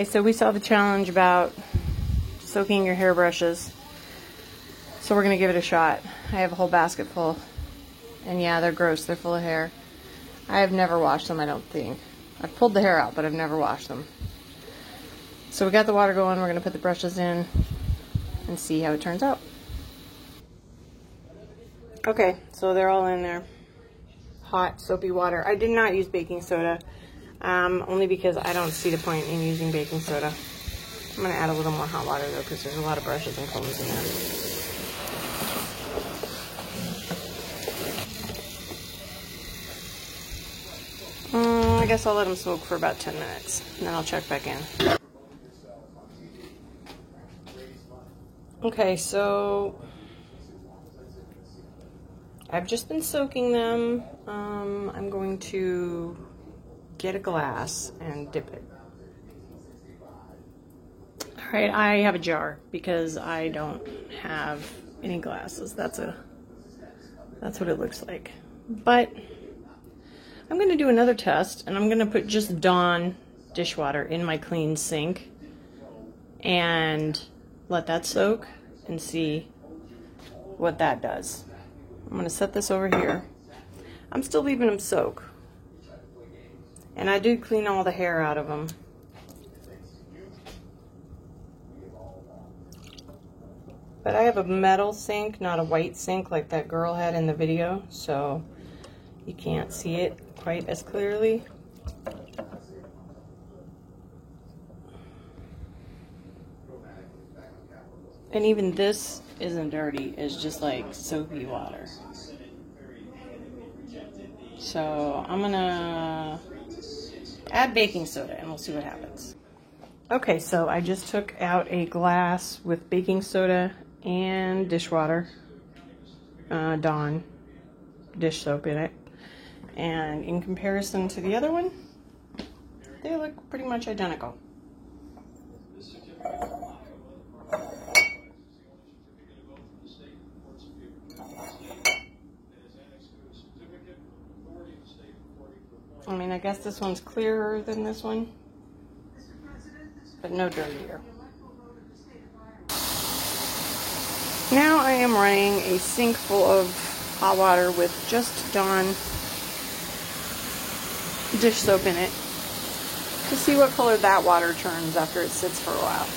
so we saw the challenge about soaking your hairbrushes. So we're going to give it a shot. I have a whole basket full. And yeah, they're gross. They're full of hair. I have never washed them, I don't think. I've pulled the hair out, but I've never washed them. So we got the water going. We're going to put the brushes in and see how it turns out. Okay, so they're all in there. Hot, soapy water. I did not use baking soda, only because I don't see the point in using baking soda. I'm going to add a little more hot water, though, because there's a lot of brushes and combs in there. I guess I'll let them soak for about 10 minutes, and then I'll check back in. Okay, so I've just been soaking them. I'm going to get a glass and dip it. All right, I have a jar because I don't have any glasses. That's what it looks like. But I'm going to do another test, and I'm going to put just Dawn dishwater in my clean sink and let that soak and see what that does. I'm going to set this over here. I'm still leaving them soak. And I did clean all the hair out of them. But I have a metal sink, not a white sink like that girl had in the video, so you can't see it quite as clearly. And even this isn't dirty, it's just like soapy water. So I'm gonna add baking soda and we'll see what happens. Okay, so I just took out a glass with baking soda and dishwater, Dawn dish soap in it. And in comparison to the other one, they look pretty much identical. I mean, I guess this one's clearer than this one, but no dirtier. Now I am running a sink full of hot water with just Dawn dish soap in it to see what color that water turns after it sits for a while.